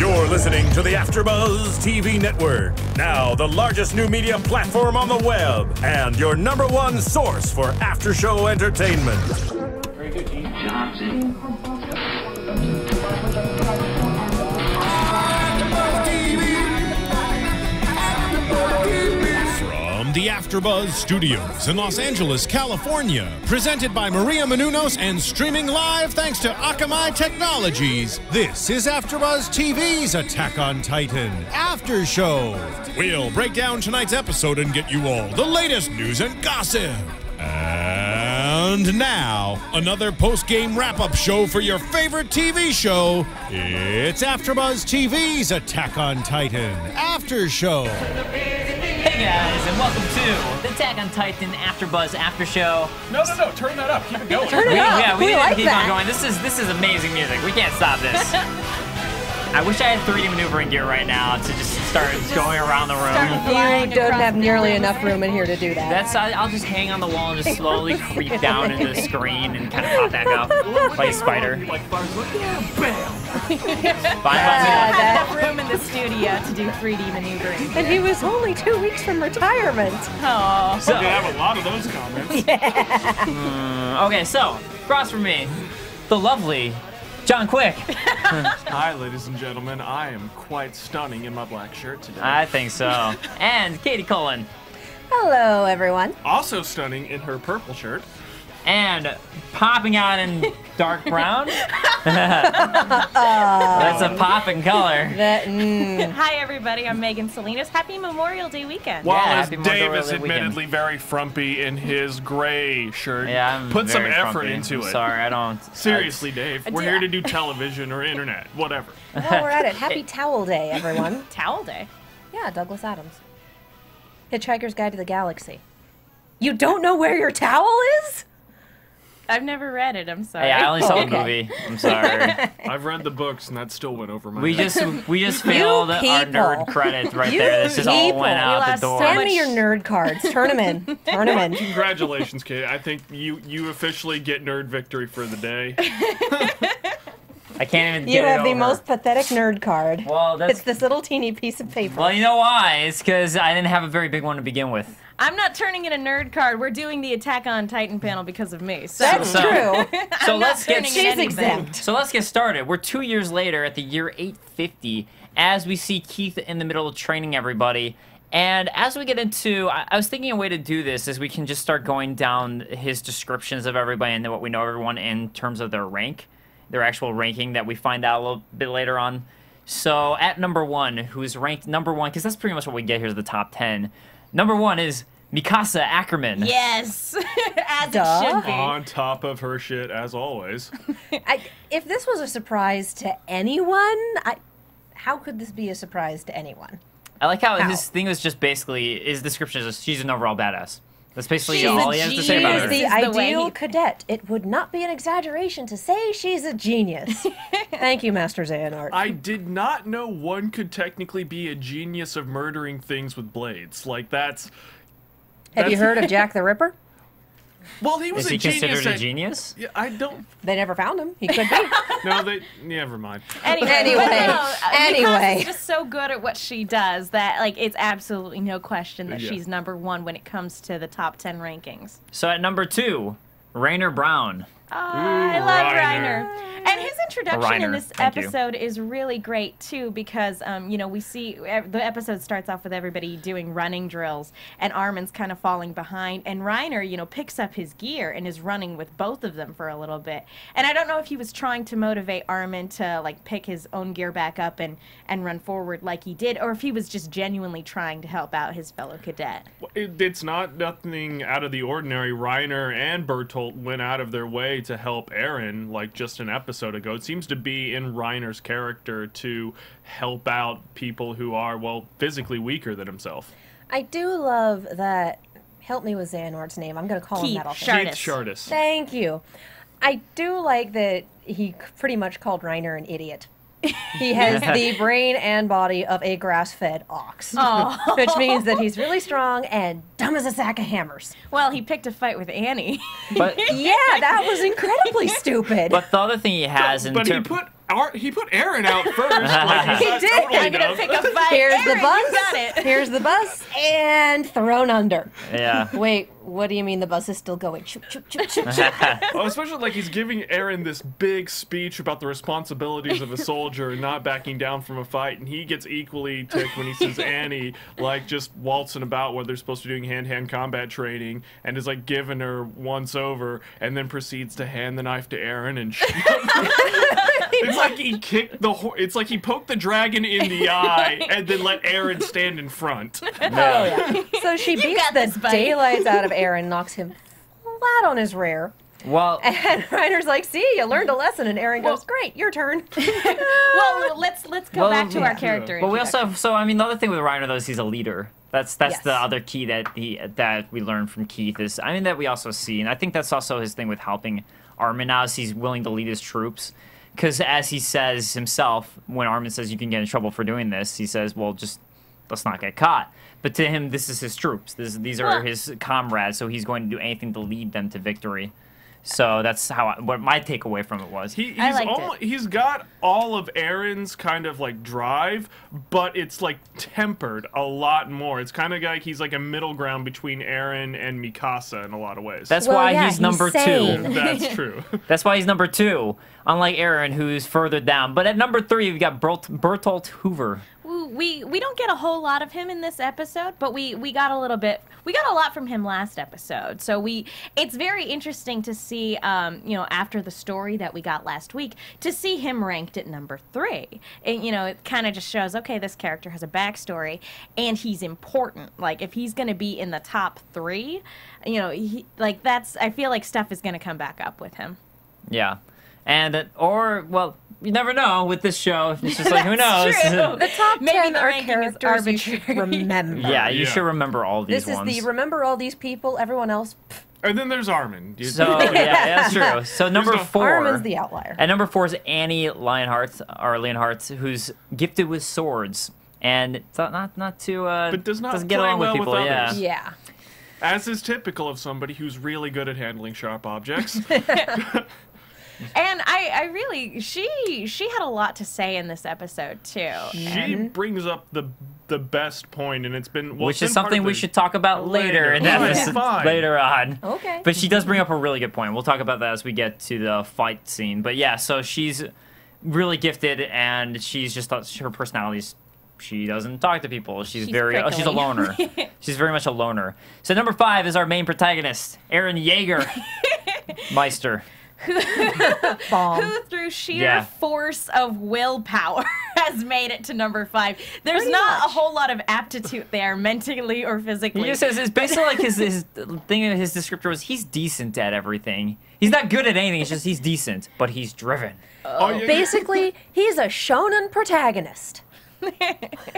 You're listening to the AFTERBUZZ TV network, now the largest new media platform on the web, and your #1 source for after-show entertainment. Very good, Gene Johnson. From the AFTERBUZZ Studios in Los Angeles, California, presented by Maria Menounos and streaming live thanks to Akamai Technologies, this is AFTERBUZZ TV's Attack on Titan After Show. We'll break down tonight's episode and get you all the latest news and gossip. And now, another post-game wrap-up show for your favorite TV show. It's AFTERBUZZ TV's Attack on Titan After Show. Hey guys, and welcome to the Attack on Titan AFTERBUZZ After Show. No, turn that up. Keep it going. Turn it up. Yeah, we need like to keep that. on going. This is amazing music. We can't stop this. I wish I had 3D maneuvering gear right now to just start going around the room. You don't have nearly enough room in here to do that. I'll just hang on the wall and just slowly creep down into the screen and kind of pop back up like a spider. Like bars, like, yeah, bam. that- Enough room in the studio to do 3D maneuvering. And he was only 2 weeks from retirement. Oh. So, You have a lot of those comments. okay, so across from me, the lovely John Quick. Hi, ladies and gentlemen. I am quite stunning in my black shirt today. I think so. And Katie Cullen. Hello, everyone. Also stunning in her purple shirt. And popping out in dark brown. That's a popping color. Hi, everybody. I'm Megan Salinas. Happy Memorial Day weekend. While happy Dave Memorial is Day weekend. admittedly very frumpy in his gray shirt. Yeah, I'm Put some very effort frumpy. into I'm it. Sorry, I don't. Seriously, Dave. We're did- here to do television or internet, whatever. While we're at it, happy Towel Day, everyone. Towel Day. Yeah, Douglas Adams. Hitchhiker's Guide to the Galaxy. You don't know where your towel is? I've never read it. I'm sorry. Hey, I only saw the Okay. movie. I'm sorry. I've read the books and that still went over my We head. just failed our people. nerd credits right You there. This just all people. went We out the lost door. so Hand much- me your nerd cards. Turn them in. Turn them in. Congratulations, Kate. I think you officially get nerd victory for the day. I can't even You get it have the over. most pathetic nerd card. Well, that's It's this little teeny piece of paper. well, you know why? It's because I didn't have a very big one to begin with. I'm not turning in a nerd card. We're doing the Attack on Titan panel because of me. So That's So- true. So I'm let's not get turning in She's anything. exempt. So let's get started. We're 2 years later at the year 850 as we see Keith in the middle of training everybody. And as we get into, I was thinking a way to do this is we can just start going down his descriptions of everybody and what we know of everyone in terms of their rank, their actual ranking that we find out a little bit later on. So at #1, who's ranked #1, because that's pretty much what we get here is the top 10. #1 is Mikasa Ackerman. Yes. As Duh. it should be. On top of her shit, as always. If this was a surprise to anyone, how could this be a surprise to anyone? I like how How? his thing was just basically, his description is just, she's an overall badass. That's basically She's all a he has to genius. say She about is her. the This is the way ideal he- cadet. It would not be an exaggeration to say she's a genius. Thank you, Master Xehanort. I did not know one could technically be a genius of murdering things with blades. Like, that's... Have you heard of Jack the Ripper? Well, he was Is he a genius considered a at- genius? Yeah, I don't... They never found him. He could be. No, they... Never mind. Anyway, Anyway. Mikasa's just so good at what she does that like it's absolutely no question that Yeah. she's #1 when it comes to the top 10 rankings. So at #2, Rainer Brown. Oh, I love Reiner. Reiner. And his introduction in Reiner, this thank you. episode is really great too because we see the episode starts off with everybody doing running drills and Armin's kind of falling behind and Reiner, picks up his gear and is running with both of them for a little bit. And I don't know if he was trying to motivate Armin to like pick his own gear back up and run forward like he did or if he was just genuinely trying to help out his fellow cadet. It's nothing out of the ordinary. Reiner and Bertholdt went out of their way to help Eren, like just an episode ago. It seems to be in Reiner's character to help out people who are, well, physically weaker than himself. I do love that. Help me with Xehanort's name. I'm going to call him Keith that all the Shardis. Keith Shardis. Thank you. I do like that he pretty much called Reiner an idiot. He has the brain and body of a grass-fed ox, Oh. which means that he's really strong and dumb as a sack of hammers. Well, he picked a fight with Annie. But Yeah, that was incredibly stupid. but the other thing he has in But he terms... put He put Eren out first. Like, He did. Totally I'm gonna does. pick a fight. Here's Eren, the bus. You got it. Here's the bus, and thrown under. Yeah. Wait, what do you mean the bus is still going? Shoot, shoot, shoot, shoot, shoot. Oh, especially like he's giving Eren this big speech about the responsibilities of a soldier and not backing down from a fight, and he gets equally ticked when he sees Annie like just waltzing about where they're supposed to be doing hand-to-hand combat training, and is like giving her once over, and then proceeds to hand the knife to Eren and shoot. It's like he kicked it's like he poked the dragon in the eye and then let Eren stand in front. So she beats got the this, buddy. daylights out of Eren, knocks him flat on his rear. Well, And Reiner's like, see, you learned a lesson. And Eren goes, great, your turn. Well, let's go Well, back to yeah. our character. but we also introduction. have, so I mean, the other thing with Reiner though is he's a leader. That's Yes. the other key that we learned from Keith is, I mean, that we also see, and I think that's also his thing with helping Armin now is he's willing to lead his troops. Because as he says himself, when Armin says you can get in trouble for doing this, he says, well, just let's not get caught. But to him, this is his troops. These are Well- his comrades, so he's going to do anything to lead them to victory. So that's what my takeaway from it was. I liked it. He's got all of Eren's kind of like drive, but it's like tempered a lot more. It's kind of like he's like a middle ground between Eren and Mikasa in a lot of ways. That's Well, why yeah, he's he's number sane. 2. That's true. That's why he's number 2, unlike Eren, who's further down. But at number 3, we've got Bertholdt Hoover. We don't get a whole lot of him in this episode, but we got a little bit. We got a lot from him last episode. So it's very interesting to see, after the story that we got last week, to see him ranked at number 3. And, it kind of just shows, okay, this character has a backstory, and he's important. Like, if he's going to be in the top 3, I feel like stuff is going to come back up with him. Yeah. And, well, you never know with this show. It's just like, who knows? True. The top Maybe 10 the are ranking is characters you should arbitrary. remember. Yeah, you Yeah. should remember all these This ones. is the remember all these people, everyone else. And then there's Armin. So, yeah, that's true. So, number no 4. Armin's the outlier. At number 4 is Annie Leonhardt, who's gifted with swords. And it's not too, But doesn't get along well with people, with yeah. others. Yeah. As is typical of somebody who's really good at handling sharp objects. And I really, she had a lot to say in this episode too. She brings up the best point, and it's been Which it's is been part something of we the- should talk about later in the Oh, it's episode, fine. later on. Okay. But she does bring up a really good point. We'll talk about that as we get to the fight scene. But yeah, so she's really gifted, and she's just her personality's. She doesn't talk to people. She's she's a prickly. loner. She's very much a loner. So number 5 is our main protagonist, Eren Yeager Meister. Bomb. Who, through sheer Yeah. force of willpower, has made it to number 5. There's Pretty not much. a whole lot of aptitude there, mentally or physically. He just says it's basically like his thing. His descriptor was he's decent at everything. He's not good at anything. It's just he's decent, but he's driven. Oh, yeah, Basically, he's a shonen protagonist.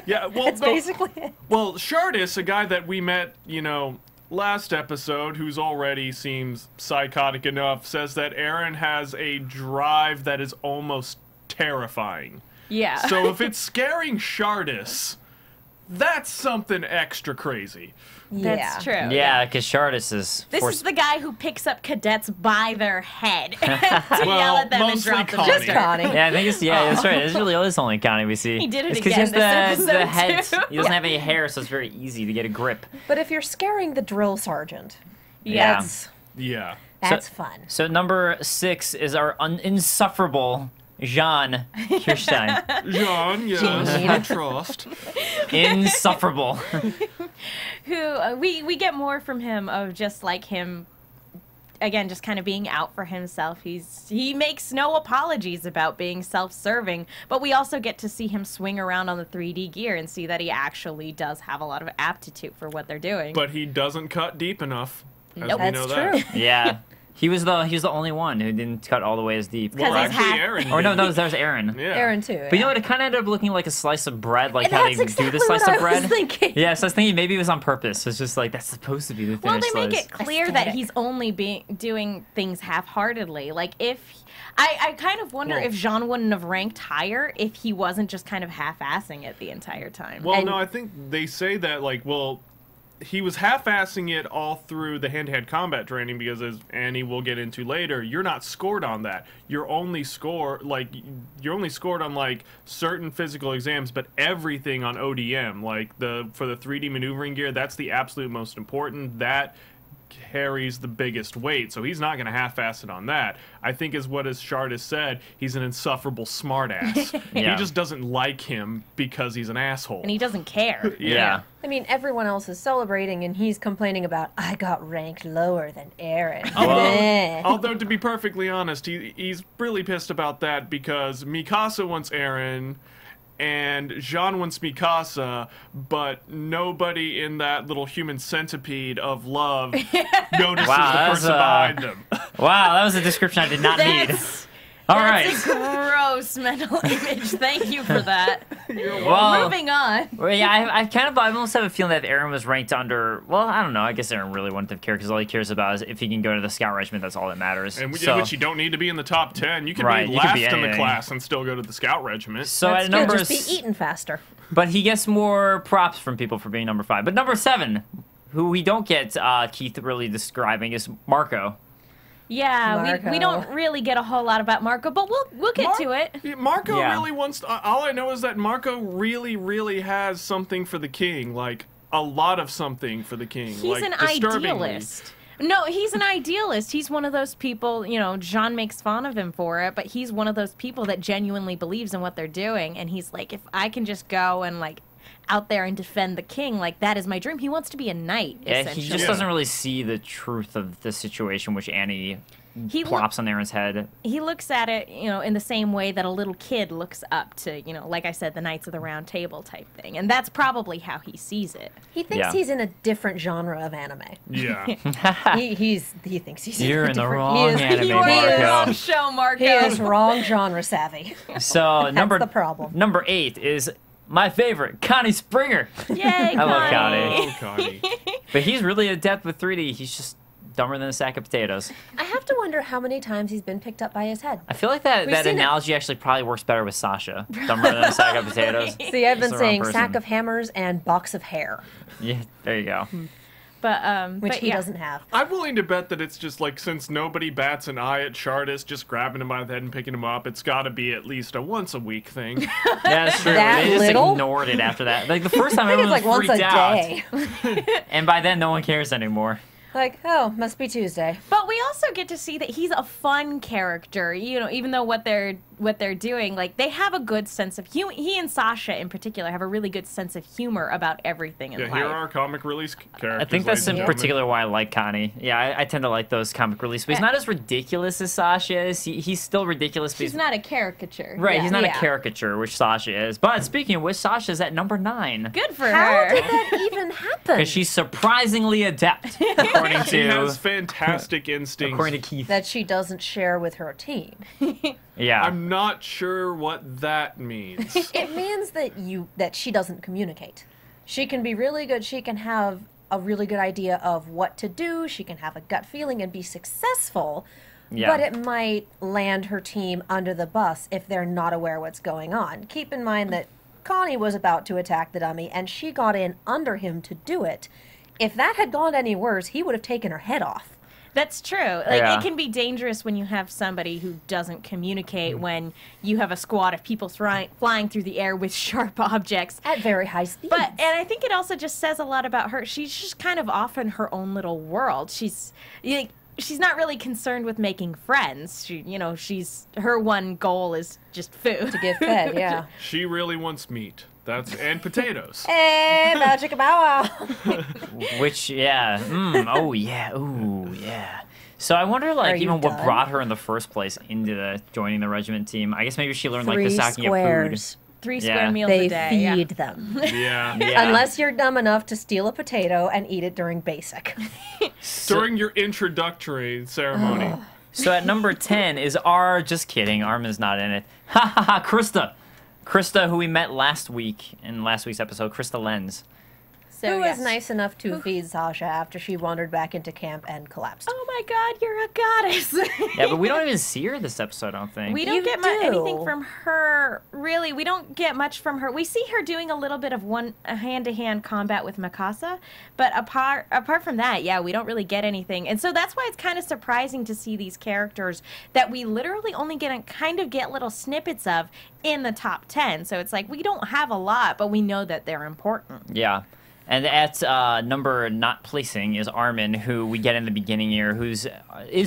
yeah. Well, That's basically it. Well, Shardis, a guy that we met, last episode, who's already seems psychotic enough, says that Eren has a drive that is almost terrifying. Yeah. So if it's scaring Shardis, that's something extra crazy. That's true. Yeah, because Shardis is. This is the guy who picks up cadets by their head to yell at them and mostly drop them. Connie. Just Connie. Yeah, I think it's that's right. It's really it's only Connie we see. He did it It's 'cause again he has this the episode, head. too. He doesn't have any hair, so it's very easy to get a grip. But if you're scaring the drill sergeant, Yeah. Yeah. that's fun. So number 6 is our insufferable Jean Kirstein. John, yes, I trust. Insufferable. Who we get more from him of just like him again just kind of being out for himself. He makes no apologies about being self-serving, but we also get to see him swing around on the 3D gear and see that he actually does have a lot of aptitude for what they're doing. But he doesn't cut deep enough. As Nope. we That's know that. true. Yeah. He was the only one who didn't cut all the way as deep. Because Well, he's actually, half- Eren. Or no, did. that was Eren. Yeah. Eren too. But you know what? It kind of ended up looking like a slice of bread, like And how they that's do the exactly slice what of I was bread. thinking. Yeah, so I was thinking maybe it was on purpose. It's just like that's supposed to be the Well, finished they make slice. it clear that Aesthetic. he's only doing things half-heartedly. Like if I kind of wonder Well- if Jean wouldn't have ranked higher if he wasn't just kind of half-assing it the entire time. Well, And- no, I think they say that, like, well, he was half-assing it all through the hand-to-hand combat training because, as Annie will get into later, you're not scored on that. You're only scored on like certain physical exams, but everything on ODM, like for the 3D maneuvering gear, that's the absolute most important. That carries the biggest weight, so he's not going to half-ass it on that. I think is what, as Shard has said, he's an insufferable smartass. Yeah. He just doesn't like him because he's an asshole. And he doesn't care. Yeah. I mean, everyone else is celebrating, and he's complaining about, I got ranked lower than Eren. Although, to be perfectly honest, he's really pissed about that because Mikasa wants Eren, and Jean wants Mikasa, but nobody in that little human centipede of love notices the person behind them. Wow, that was a description I did not need. All right. That's a gross mental image. Thank you for that. Well, moving on. Well, yeah, I almost have a feeling that if Eren was ranked under, well, I don't know. I guess Eren really wouldn't have cared because all he cares about is if he can go to the scout regiment. That's all that matters. And so, which you don't need to be in the top 10. You can Right, be you could last be in the anything. class and still go to the scout regiment. So That's at good, number, just be eating faster. but he gets more props from people for being number 5. But number 7, who we don't get Keith really describing, is Marco. Yeah, Marco. we don't really get a whole lot about Marco, but we'll get to it. Marco Yeah. really wants to, all I know is that Marco really has something for the king, like a lot of something for the king. He's like, an disturbingly. idealist. No, he's an idealist. He's one of those people, you know, Jean makes fun of him for it, but he's one of those people that genuinely believes in what they're doing. And he's like, if I can just go and, like, out there and defend the king, like, that is my dream. He wants to be a knight, Yeah, essentially. he just doesn't really see the truth of the situation, which Annie He plops on Eren's head. He looks at it, you know, in the same way that a little kid looks up to, you know, like I said, the Knights of the Round Table type thing. And that's probably how he sees it. He thinks Yeah. he's in a different genre of anime. Yeah. He thinks he's You're in a in the different, wrong he is, anime, You are in the Marco. wrong show, Marco. He is wrong genre savvy. So number the problem. Number 8 is my favorite, Connie Springer. Yay, I love Connie. Oh, Connie. But he's really adept with 3D. He's just dumber than a sack of potatoes. I have to wonder how many times he's been picked up by his head. I feel like that We've seen it. analogy actually probably works better with Sasha. Dumber than a sack of potatoes. See, I've been That's the wrong saying person. sack of hammers and box of hair, Yeah, there you go. which he yeah. doesn't have. I'm willing to bet that it's just like, since nobody bats an eye at Shardis, just grabbing him by the head and picking him up, it's got to be at least a once-a-week thing. Yeah, that's true. That They just little? ignored it after that. Like the first time I think everyone it's was like once freaked a out. day. And by then no one cares anymore. Like, oh, must be Tuesday. But we also get to see that he's a fun character, you know, even though what they're doing, like, they have a good sense of humor. He and Sasha, in particular, have a really good sense of humor about everything in Yeah, life. here are our comic release characters. I think that's ladies in and gentlemen. particular why I like Connie. Yeah, I tend to like those comic reliefs. But he's not as ridiculous as Sasha is. He's still ridiculous. But He's not a caricature. Right, Yeah. he's not Yeah. a caricature, which Sasha is. But speaking of which, Sasha's at number 9. Good for How her. did that even happen? Because she's surprisingly adept, according She has to fantastic instincts. according to Keith. That she doesn't share with her team. Yeah. I'm not sure what that means. It means that she doesn't communicate. She can be really good. She can have a really good idea of what to do. She can have a gut feeling and be successful. Yeah. But it might land her team under the bus if they're not aware what's going on. Keep in mind that Connie was about to attack the dummy, and she got in under him to do it. If that had gone any worse, he would have taken her head off. That's true. Like, Yeah. it can be dangerous when you have somebody who doesn't communicate, when you have a squad of people flying through the air with sharp objects. At very high speed. And I think it also just says a lot about her. She's just kind of off in her own little world. She's not really concerned with making friends. Her one goal is just food. to get fed, yeah. She really wants meat. And potatoes. Hey, magic bow wow. Which, yeah. Oh, yeah. Ooh, yeah. So I wonder, like, Are you even what done? brought her in the first place into joining the regiment team. I guess maybe she learned, like, the 3 sacking squares. 3 Yeah. square meals They a day. feed them. Yeah. of food. Yeah. Unless you're dumb enough to steal a potato and eat it during basic. During your introductory ceremony. So at number 10 is just kidding, Armin's not in it. Ha ha ha, Krista, who we met last week in last week's episode, Krista Lenz. So, Who was yes. nice enough to feed Sasha after she wandered back into camp and collapsed? Oh my God, you're a goddess. Yeah, but we don't even see her this episode, I don't think. We don't get anything from her, really. We don't get much from her. We see her doing a little bit of hand-to-hand combat with Mikasa, but apart from that, yeah, we don't really get anything. And so that's why it's kind of surprising to see these characters that we literally only get little snippets of in the top 10. So it's like we don't have a lot, but we know that they're important. Yeah. And at number not placing is Armin, who we get in the beginning here, is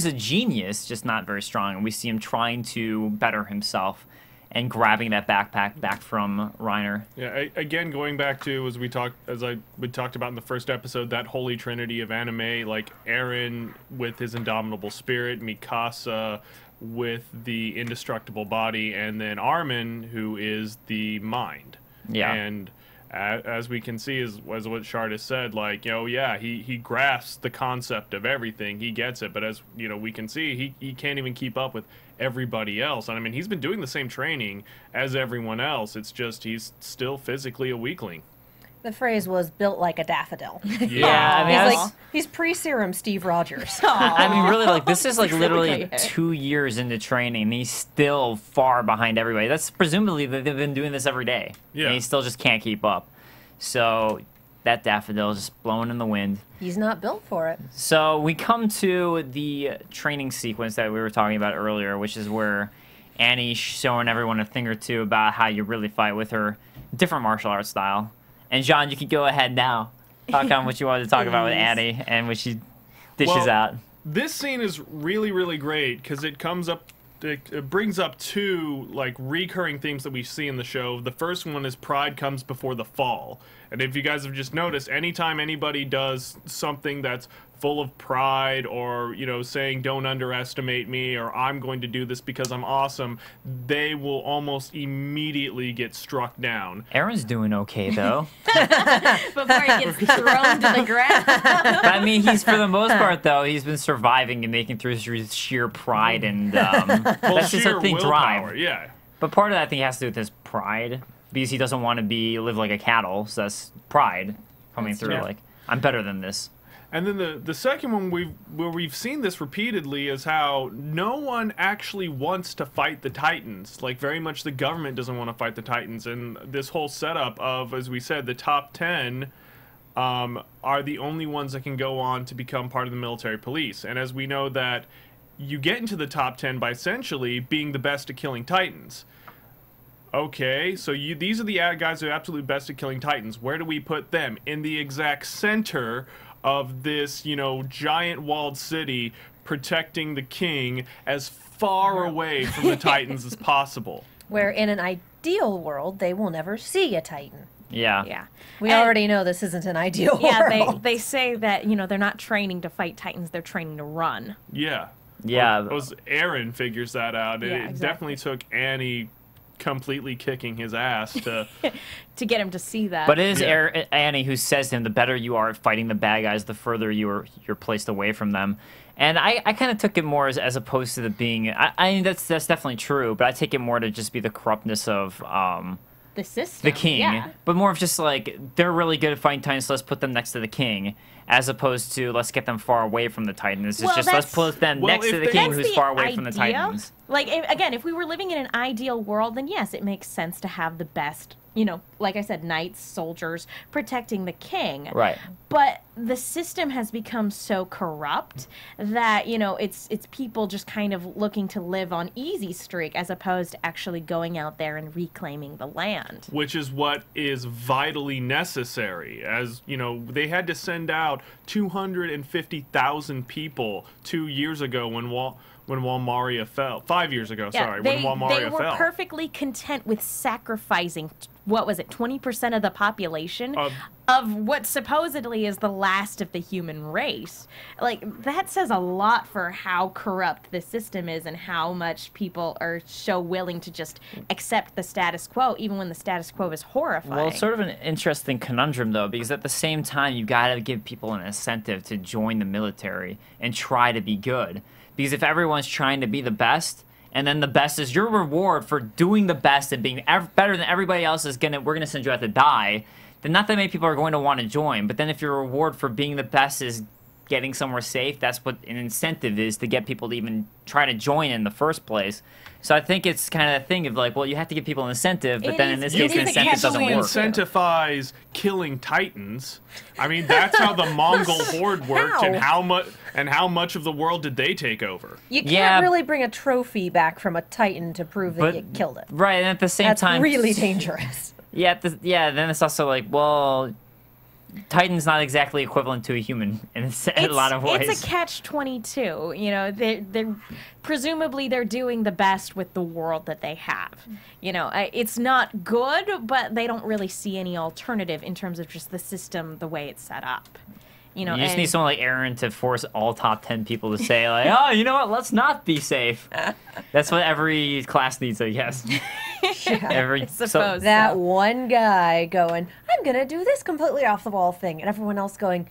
a genius, just not very strong. And we see him trying to better himself and grabbing that backpack back from Reiner. Yeah, again, going back to, we talked about in the first episode, that holy trinity of anime, like Eren with his indomitable spirit, Mikasa with the indestructible body, and then Armin, who is the mind. Yeah. And as we can see, as what Shardis said, like, he grasps the concept of everything. He gets it. But as, we can see, he can't even keep up with everybody else. And I mean, he's been doing the same training as everyone else. It's just he's still physically a weakling. The phrase was built like a daffodil. Yeah, I mean, he's pre-serum Steve Rogers. I mean, really, like, this is like literally 2 years into training, and he's still far behind everybody. That's presumably that they've been doing this every day. Yeah. And he still just can't keep up. So that daffodil is just blowing in the wind. He's not built for it. So we come to the training sequence that we were talking about earlier, which is where Annie's showing everyone a thing or two about how you really fight with her different martial arts style. And John, you can go ahead now. Talk on what you wanted to talk about with Annie and what she dishes out. This scene is really, really great because it brings up two like recurring themes that we see in the show. The first one is pride comes before the fall. And if you guys have just noticed, anytime anybody does something that's full of pride or, saying don't underestimate me or I'm going to do this because I'm awesome, they will almost immediately get struck down. Eren's doing okay, though. Before he gets thrown to the ground. I mean, for the most part, though, he's been surviving and making through his sheer pride and that's just a thing, drive. Yeah. But part of that, I think, has to do with his pride because he doesn't want to live like a cattle. So that's pride coming through. Yeah. Like, I'm better than this. And then the second one where we've seen this repeatedly is how no one actually wants to fight the Titans. Like, very much the government doesn't want to fight the Titans. And this whole setup of, as we said, the top 10 are the only ones that can go on to become part of the military police. And as we know that you get into the top 10 by essentially being the best at killing Titans. Okay, so these are the guys who are absolutely best at killing Titans. Where do we put them? In the exact center of this, giant walled city, protecting the king as far away from the Titans as possible. Where in an ideal world, they will never see a Titan. Yeah. Yeah. We already know this isn't an ideal world. Yeah, they say that, they're not training to fight Titans, they're training to run. Yeah. Yeah. Eren figures that out. Yeah, it definitely took Annie completely kicking his ass to get him to see that. But it is Annie who says to him, the better you are at fighting the bad guys, the further you're placed away from them. And I kind of took it more as opposed to the being... I mean, that's definitely true, but I take it more to just be the corruptness of... the system. The king. Yeah. But more of just like, they're really good at fighting Titans, so let's put them next to the king. As opposed to, let's get them far away from the Titans. It's just, let's put them next to the king who's far away from the Titans. Like, if we were living in an ideal world, then yes, it makes sense to have the best, like I said, knights, soldiers, protecting the king. Right. But the system has become so corrupt that, it's people just kind of looking to live on easy streak as opposed to actually going out there and reclaiming the land. Which is what is vitally necessary. As, they had to send out 250,000 people 2 years ago when Walmaria fell. 5 years ago, sorry, when Walmaria fell. They were perfectly content with sacrificing, 20% of the population of what supposedly is the last of the human race. Like, that says a lot for how corrupt the system is and how much people are so willing to just accept the status quo, even when the status quo is horrifying. Well, it's sort of an interesting conundrum, though, because at the same time, you've got to give people an incentive to join the military and try to be good. Because if everyone's trying to be the best, and then the best is your reward for doing the best and being better than everybody else we're gonna send you out to die, then not that many people are going to want to join. But then if your reward for being the best is getting somewhere safe, that's what an incentive is to get people to even try to join in the first place. So I think it's kind of a thing of like, well, you have to give people an incentive, but then in this case, the incentive doesn't work. Incentivize killing Titans. I mean, that's how the Mongol horde worked, and how much of the world did they take over? You can't really bring a trophy back from a Titan to prove that you killed it. Right, and at the same time, that's really dangerous. Yeah, then it's also like, well, Titan's not exactly equivalent to a human in a lot of ways. It's a catch-22. You know, they're presumably they're doing the best with the world that they have. You know, it's not good, but they don't really see any alternative in terms of just the system, the way it's set up. You know, you just need someone like Eren to force all top 10 people to say, like, oh, you know what, let's not be safe. That's what every class needs, I guess. I suppose that one guy going, I'm going to do this completely off the wall thing, and everyone else going,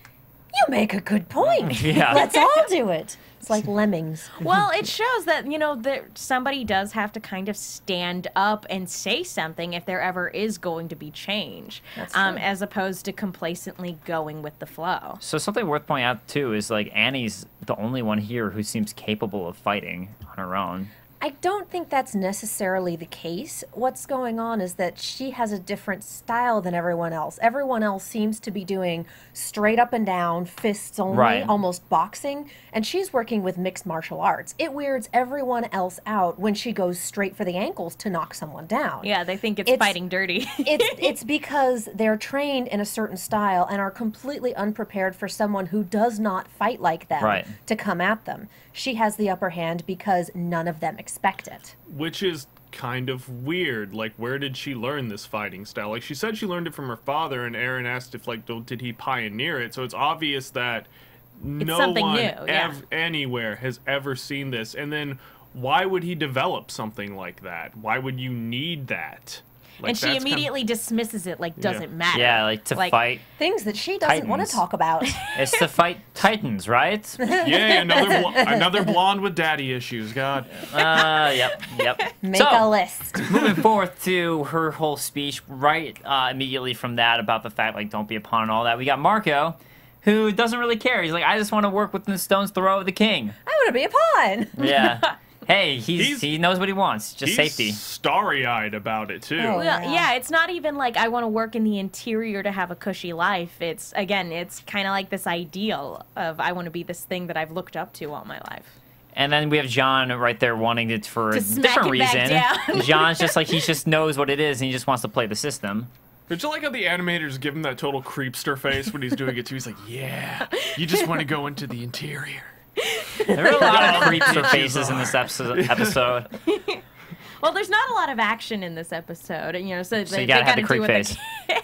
you make a good point. Yeah. Let's all do it. It's like lemmings. Well, it shows that, you know, that somebody does have to kind of stand up and say something if there ever is going to be change, as opposed to complacently going with the flow. So something worth pointing out, too, is, like, Annie's the only one here who seems capable of fighting on her own. I don't think that's necessarily the case. What's going on is that she has a different style than everyone else. Everyone else seems to be doing straight up and down, fists only, almost boxing, and she's working with mixed martial arts. It weirds everyone else out when she goes straight for the ankles to knock someone down. Yeah, they think it's fighting dirty. it's because they're trained in a certain style and are completely unprepared for someone who does not fight like them to come at them. She has the upper hand because none of them expect it. Which is kind of weird. Like, where did she learn this fighting style? Like, she said she learned it from her father, and Eren asked if, like, did he pioneer it? So it's obvious that no one anywhere has ever seen this. And then why would he develop something like that? Why would you need that? Like, and she immediately dismisses it like doesn't matter. Yeah, like to fight things that she doesn't want to talk about. It's to fight Titans, right? Yeah, another blonde with daddy issues. God. Yep. Make a list. Moving forth to her whole speech, immediately from that about the fact, like, don't be a pawn and all that. We got Marco, who doesn't really care. He's like, I just want to work within the stone's throw of the king. I want to be a pawn. Yeah. Hey, he knows what he wants. Just safety. He's starry-eyed about it, too. Oh, yeah, it's not even like I want to work in the interior to have a cushy life. It's kind of like this ideal of I want to be this thing that I've looked up to all my life. And then we have John right there wanting it for a different reason. John's just like, he just knows what it is, and he just wants to play the system. Don't you like how the animators give him that total creepster face when he's doing it, too? He's like, yeah, you just want to go into the interior. There are a lot of creepster faces in this episode. Well, there's not a lot of action in this episode, you know, so you gotta have the creep face.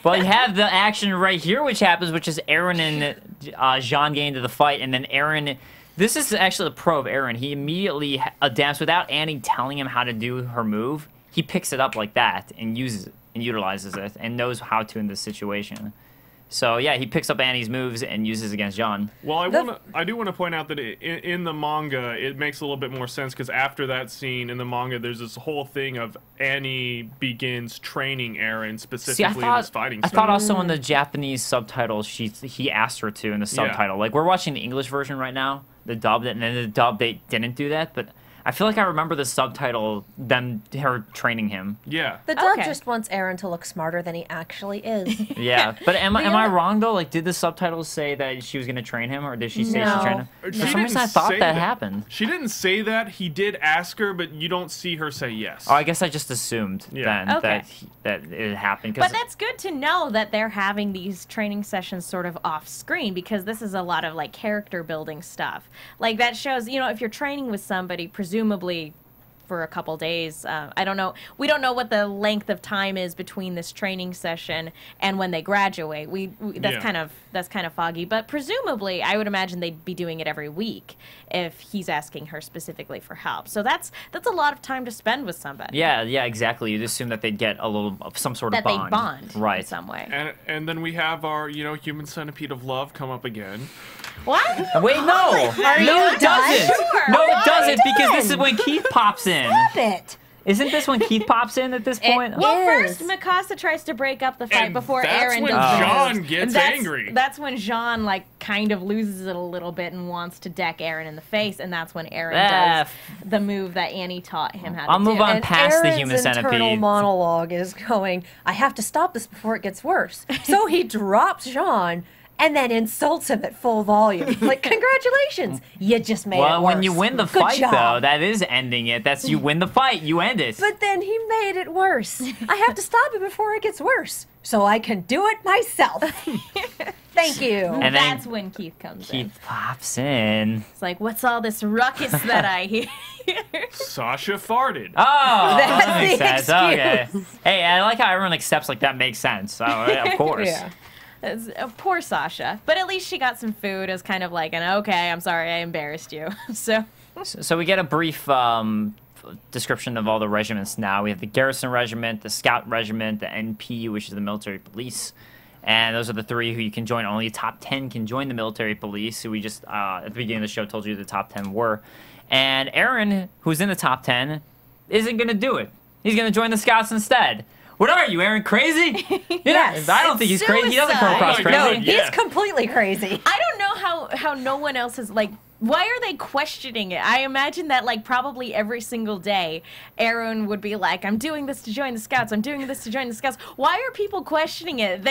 Well, you have the action right here, which happens, which is Eren and Jean getting into the fight, and then Eren. This is actually the pro of Eren. He immediately adapts without Annie telling him how to do her move. He picks it up like that and uses it and utilizes it and knows how to in this situation. So yeah, he picks up Annie's moves and uses against John. Well, I do want to point out that in the manga, it makes a little bit more sense because after that scene in the manga, there's this whole thing of Annie begins training Eren specifically in his fighting style. I thought also in the Japanese subtitles, he asked her to in the subtitle. Like, we're watching the English version right now, the dub, and then the dub they didn't do that, but I feel like I remember the subtitle, her training him. Yeah. The dub just wants Eren to look smarter than he actually is. Yeah, but am I wrong though? Like, did the subtitles say that she was going to train him, or did she say she trained him? For some reason, I thought that happened. She didn't say that. He did ask her, but you don't see her say yes. Oh, I guess I just assumed then that it happened. But that's good to know that they're having these training sessions sort of off screen, because this is a lot of like character building stuff. Like, that shows, you know, if you're training with somebody, presumably for a couple days. I don't know. We don't know what the length of time is between this training session and when they graduate. That's kind of foggy. But presumably, I would imagine they'd be doing it every week if he's asking her specifically for help. So that's a lot of time to spend with somebody. Yeah, exactly. You'd assume that they'd get some sort of bond. That they bond, right, in some way. And then we have our human centipede of love come up again. What? Wait, no. No, it doesn't. Sure. No, it doesn't, because this is when Keith pops in. Stop it. Isn't this when Keith pops in at this point? Well, Yes. first Mikasa tries to break up the fight And before that's Eren when does the Jean moves. gets And that's, angry. That's when Jean like kind of loses it a little bit and wants to deck Eren in the face, and that's when Eren does the move that Annie taught him how to I'll do. move on And past the Eren's human internal centipede. monologue is going, I have to stop this before it gets worse. So he drops Jean and then insults him at full volume. Like, congratulations, you just made it Well, worse. when you win the Good fight, job. though, that is ending it. That's you win the fight, you end it. But then he made it worse. I have to stop it before it gets worse, so I can do it myself. Thank you. And then that's when Keith comes in. Keith pops in. It's like, what's all this ruckus that I hear? Sasha farted. Oh, that That's makes the sense. Okay. Hey, I like how everyone accepts like that makes sense. So, of course. Yeah. Poor Sasha. But at least she got some food as kind of like an, okay, I'm sorry I embarrassed you. So we get a brief description of all the regiments now. We have the Garrison Regiment, the Scout Regiment, the NP, which is the military police. And those are the three who you can join. Only the top 10 can join the military police, who we just, at the beginning of the show, told you the top 10 were. And Eren, who's in the top 10, isn't going to do it. He's going to join the Scouts instead. What are you, Eren? Crazy? Yes. I don't think he's crazy. He doesn't come across Suicide. crazy. No, Yeah. he's completely crazy. I don't know how no one else has, like, why are they questioning it? I imagine that, like, probably every single day, Eren would be like, I'm doing this to join the Scouts, I'm doing this to join the Scouts. Why are people questioning it?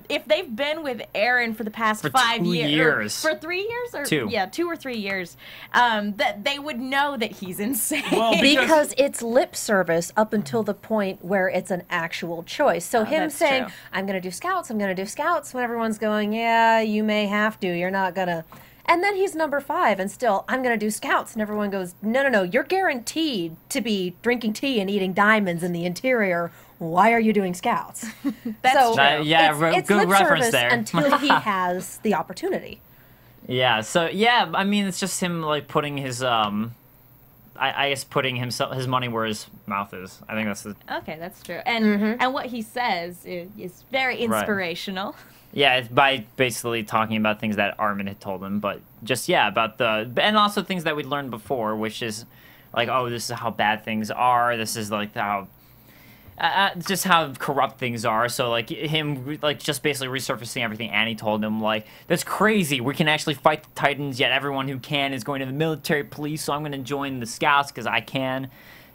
If they've been with Eren for the past 5 2 years. years. For 3 years? Or, 2. Yeah, 2 or 3 years. That they would know that he's insane. Well, Because it's lip service up until the point where it's an actual choice. So him that's saying, true. I'm going to do Scouts, I'm going to do Scouts, when everyone's going, yeah, you may have to, you're not going to. And then he's number 5 and still, I'm going to do Scouts. And everyone goes, no, you're guaranteed to be drinking tea and eating diamonds in the interior. Why are you doing Scouts? That's so true. Yeah, it's good lip reference service there. until he has the opportunity. Yeah, so yeah, I mean it's just him like putting his I guess putting his money where his mouth is. I think that's the Okay, that's true. And what he says is very inspirational. yeah, it's by basically talking about things that Armin had told him, but just about and also things that we'd learned before, which is like, oh, this is how bad things are. This is like how just how corrupt things are. So like him like just basically resurfacing everything Annie told him, like, that's crazy, we can actually fight the Titans, yet everyone who can is going to the military police, so I'm going to join the Scouts because I can.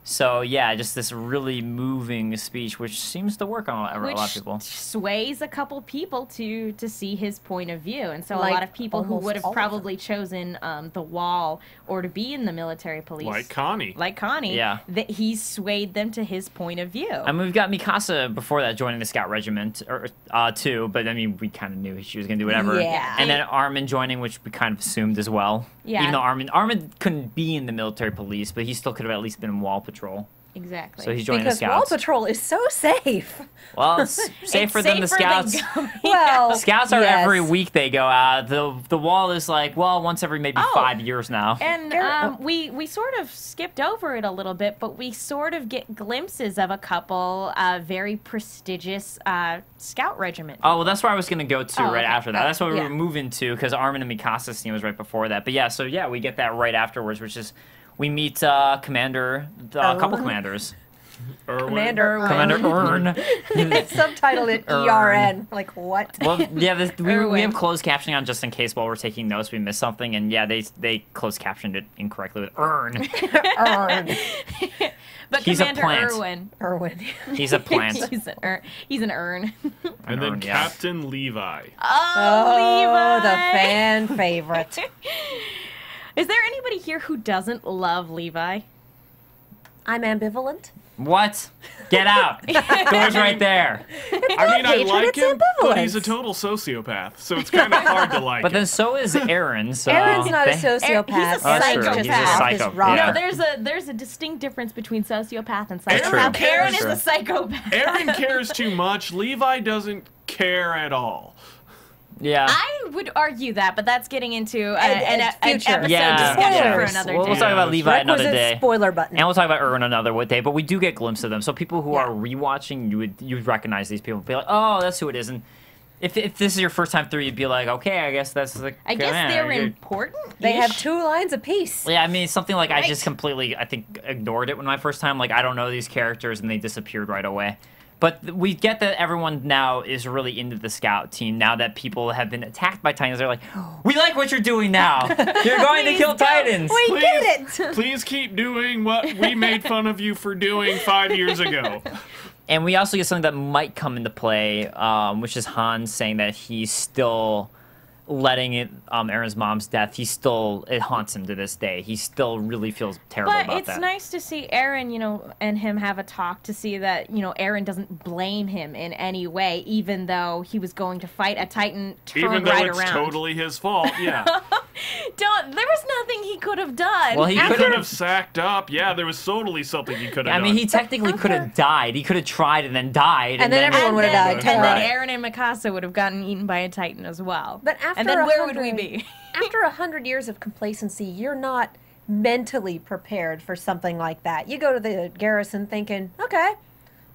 So yeah, just this really moving speech, which seems to work on a lot of people. Sways a couple people to see his point of view, and so Like a lot of people who almost would have all of probably chosen the Wall or to be in the military police, Like Connie. yeah, that he swayed them to his point of view. I mean, we've got Mikasa before that joining the Scout Regiment, too, but I mean, we kind of knew she was going to do whatever. Yeah. And then Armin joining, which we kind of assumed as well. Yeah. Even though Armin couldn't be in the military police, but he still could have at least been in Wall Patrol. Exactly. So he's joining Because the Wall Scouts. Patrol is so safe. Well, it's safer than the Scouts. Well, Scouts are yes. every week they go out. The Wall is like, well, once every maybe 5 years now. And we sort of skipped over it a little bit, but we sort of get glimpses of a couple very prestigious scout regiment. Oh, well, that's where I was going to go to right okay. after that. That's what we yeah. were moving to, because Armin and Mikasa's scene was right before that. But yeah, so yeah, we get that right afterwards, which is we meet Commander, a couple commanders. Commander Commander Ern. It's subtitled it ERN. Like, what? Well, yeah, we Erwin. have closed captioning on just in case while we're taking notes we miss something, and yeah, they closed captioned it incorrectly with Ern. Ern. But He's a Commander plant. Irwin, Erwin. He's a plant. he's an Ern. And then Ern, yeah. Captain Levi. Oh, Levi. the fan favorite. Is there anybody here who doesn't love Levi? I'm ambivalent. What? Get out. Door's right there. I mean, I hatred, like it's him, but he's a ambivalence. total sociopath, so it's kind of hard to like But him. then so is Eren. So Aaron's not a they- sociopath. He's a Oh, that's true. Psychopath He's a psycho, is wrong. yeah. No, there's a distinct difference between sociopath and True. psychopath. Eren is True. a psychopath. Eren cares too much. Levi doesn't care at all. Yeah. I would argue that, but that's getting into And an future. episode Yeah, discussion yeah. for another We'll day. talk about Levi another Requisite day. spoiler button. And we'll talk about Eren another day, but we do get glimpses of them. So people who Yeah. are rewatching, you would recognize these people, be like, oh, that's who it is. And If this is your first time through, you'd be like, okay, I guess that's the. I guess they're important. They have 2 lines apiece. Yeah, I mean, something like I just completely, I think, ignored it when my first time. Like, I don't know these characters, and they disappeared right away. But we get that everyone now is really into the scout team. Now that people have been attacked by Titans, they're like, we like what you're doing now. You're going to kill Titans. We get it. Please keep doing what we made fun of you for doing 5 years ago. And we also get something that might come into play, which is Han saying that he's still letting it, Eren's mom's death, it haunts him to this day. He still really feels terrible about that. But it's nice to see Eren, you know, and him have a talk to see that, you know, Eren doesn't blame him in any way, even though he was going to fight a Titan turned right around. Even though it's totally his fault, yeah. There was nothing he could have done. Well, he could have sacked up. Yeah, there was totally something he could have done. I mean, he technically could have died. He could have tried and then died. And then everyone would have died. And then Eren and Mikasa would have gotten eaten by a Titan as well. But after and then where would we be? After 100 years of complacency, you're not mentally prepared for something like that. You go to the garrison thinking, okay,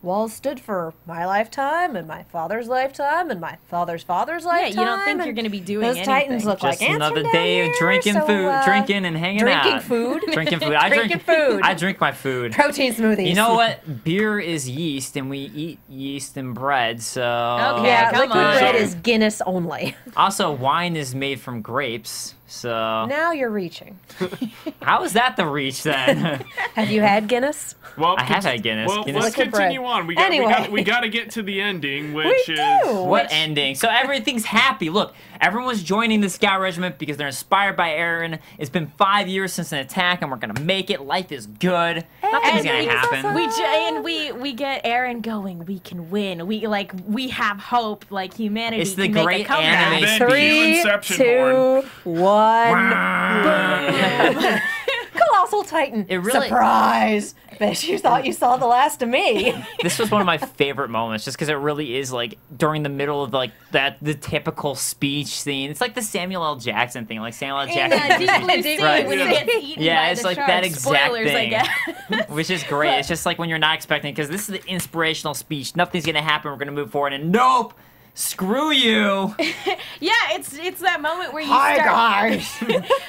walls stood for my lifetime and my father's lifetime and my father's father's lifetime. Yeah, you don't think you're going to be doing those anything. Titans look Just like ants another from day down of here, drinking drinking and hanging out. Drinking food. Drinking food. Drinking food. I drink my food. Protein smoothies. You know what? Beer is yeast, and we eat yeast and bread, so... Okay, Yeah, come liquid on. bread is Guinness only. Also, wine is made from grapes, so... Now you're reaching. How is that the reach, then? Have you had Guinness? Well, I have had Guinness. Well, Guinness. let's Liquid continue bread. on. We Anyway. got to get to the ending, which We is... do. What ending? So everything's happy. Look, everyone's joining the Scout Regiment because they're inspired by Eren. It's been 5 years since an attack, and we're gonna make it. Life is good. Nothing's gonna happen. We get Eren going. We can win. We have hope. Like humanity It's the can make great a comeback. anime And then cue Inception 3, horn. 2, 1. Colossal Titan. It really- Surprise! Bet you thought you saw the last of me. This was one of my favorite moments, just because it really is like during the middle of like the typical speech scene. It's like the Samuel L. Jackson thing, like Samuel L. Jackson. Deep Blue Sea Right. when he gets eaten Yeah, by it's the like shark. that exact Spoilers, thing. I guess. Which is great. It's just like when you're not expecting, because this is the inspirational speech. Nothing's gonna happen. We're gonna move forward, and nope. Screw you! Yeah, it's that moment where you guys.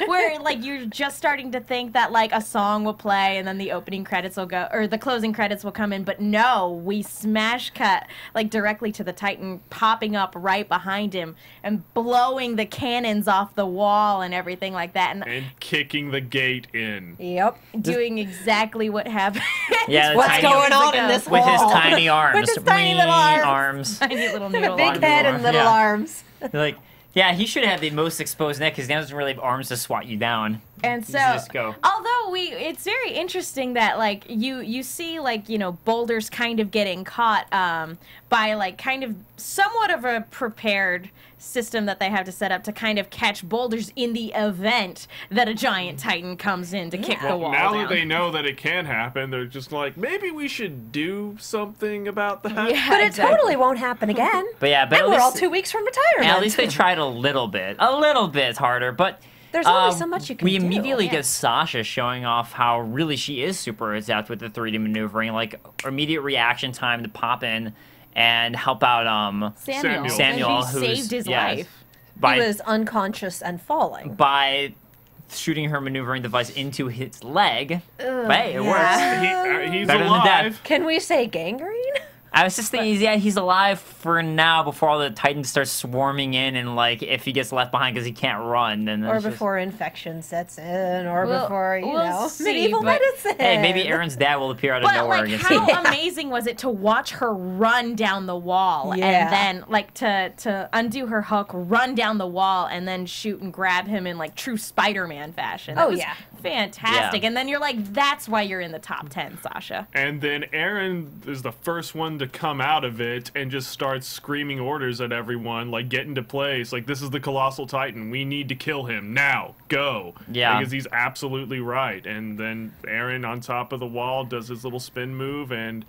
where like you're just starting to think that like a song will play and then the opening credits will go or the closing credits will come in, but no, we smash cut like directly to the Titan popping up right behind him and blowing the cannons off the wall and everything like that, And kicking the gate in. Yep. doing exactly what happened. Yeah, the What's tiny- going on in this with his wall? tiny arms. With his tiny little arms. Tiny little noodle Big arms. head and little Yeah. arms. Like, yeah, he should have the most exposed neck because he doesn't really have arms to swat you down. And so, Just go. although it's very interesting that like you see like boulders kind of getting caught by like kind of somewhat of a prepared system that they have to set up to kind of catch boulders in the event that a giant Titan comes in to kick the wall Now down. that they know that it can happen, they're just like, maybe we should do something about that. Yeah, But it exactly. totally won't happen again. But yeah, but And at we're all least, 2 weeks from retirement. at least they tried a little bit harder. But There's only so much you can we do. immediately Yeah. get Sasha showing off how really she is super adept with the 3D maneuvering, like immediate reaction time to pop in and help out Samuel, who saved his life. by He was unconscious and falling. by shooting her maneuvering device into his leg. Hey, it works. He's Better than alive. death. Can we say gangrene? I was just thinking, yeah, he's alive for now before all the Titans start swarming in, and like if he gets left behind because he can't run, then Or it's just- before infection sets in, or We'll- before, we'll see, medieval but- medicine. Hey, maybe Eren's dad will appear out of But nowhere like, against how him. amazing was it to watch her run down the wall Yeah. and then like to undo her hook, run down the wall, and then shoot and grab him in like true Spider-Man fashion? That Oh, was yeah. fantastic. Yeah. And then you're like, that's why you're in the top 10, Sasha. And then Eren is the first one to come out of it and just starts screaming orders at everyone, like, get into place. Like, this is the Colossal Titan. We need to kill him. Now. Go. Yeah. Because he's absolutely right. And then Eren on top of the wall does his little spin move and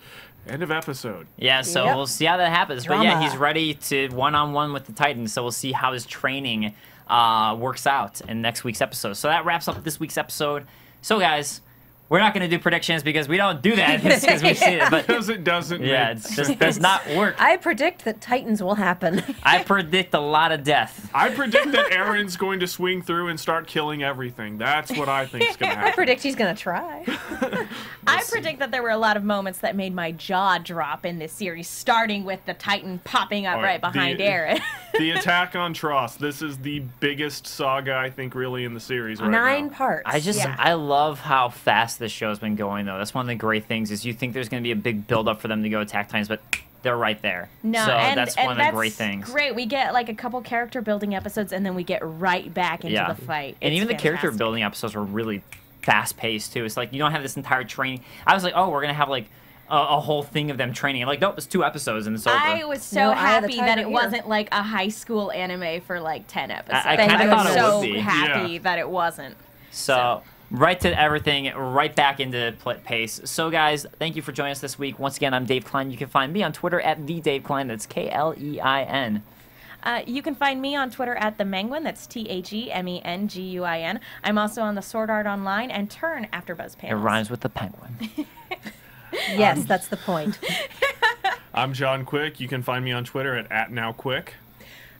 end of episode. Yeah, so Yep. we'll see how that happens. But yeah, Drama. he's ready to one-on-one with the Titans, so we'll see how his training works out in next week's episode. So that wraps up this week's episode. So guys, we're not going to do predictions because we don't do that because we see it. But Because it doesn't yeah, make it just does not work. I predict that Titans will happen. I predict a lot of death. I predict that Eren's going to swing through and start killing everything. That's what I think is going to happen. I predict he's going to try. I predict that there were a lot of moments that made my jaw drop in this series, starting with the Titan popping up right behind Eren. The attack on Trost. This is the biggest saga, I think, really in the series right now. 9 parts. I love how fast this show's been going, though. That's one of the great things is you think there's going to be a big build-up for them to go attack Titans, but they're right there. No, so and that's one of the great things. Great. We get like a couple character building episodes, and then we get right back into the fight. And It's even the character fantastic. building episodes were really fast-paced, too. It's like you don't have this entire training. I was like, oh, we're going to have like a whole thing of them training. I'm like, nope, it's 2 episodes and it's over. I was so No, Eye of the happy that Tiger it here. wasn't like a high school anime for like 10 episodes. I kinda was thought it so would be. happy Yeah. that it wasn't. So, right to everything, right back into pace. So, guys, thank you for joining us this week. Once again, I'm Dave Klein. You can find me on Twitter at @TheDaveKlein. That's Klein. You can find me on Twitter at @TheMenguin. That's TheMenguin. I'm also on the Sword Art Online and Turn AfterBuzz It panels. rhymes with the penguin. Yes, that's the point. I'm John Quick. You can find me on Twitter at @NowQuick.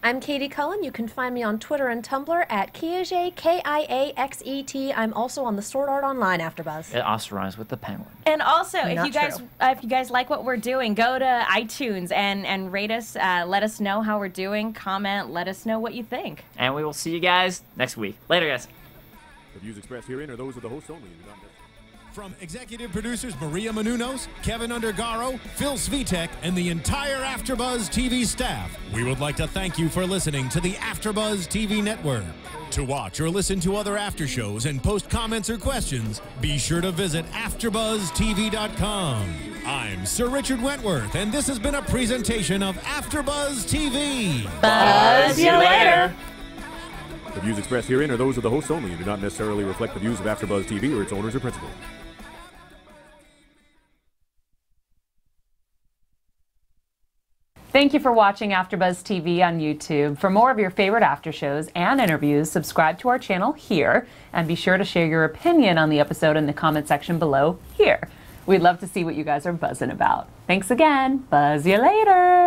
I'm Katie Cullen. You can find me on Twitter and Tumblr at Kiaxet, Kiaxet. I'm also on the Sword Art Online AfterBuzz. It also rhymes with the penguin. And also, Not if you guys like what we're doing, go to iTunes and rate us. Let us know how we're doing. Comment. Let us know what you think. And we will see you guys next week. Later, guys. The views expressed herein are those of the hosts only and do not necessarily. From executive producers Maria Menounos, Kevin Undergaro, Phil Svitek, and the entire AfterBuzz TV staff, we would like to thank you for listening to the AfterBuzz TV network. To watch or listen to other after shows and post comments or questions, be sure to visit AfterBuzzTV.com. I'm Sir Richard Wentworth, and this has been a presentation of AfterBuzz TV. Buzz you later. The views expressed herein are those of the hosts only and do not necessarily reflect the views of AfterBuzz TV or its owners or principals. Thank you for watching AfterBuzz TV on YouTube. For more of your favorite after shows and interviews, subscribe to our channel here, and be sure to share your opinion on the episode in the comment section below here. We'd love to see what you guys are buzzing about. Thanks again. Buzz you later.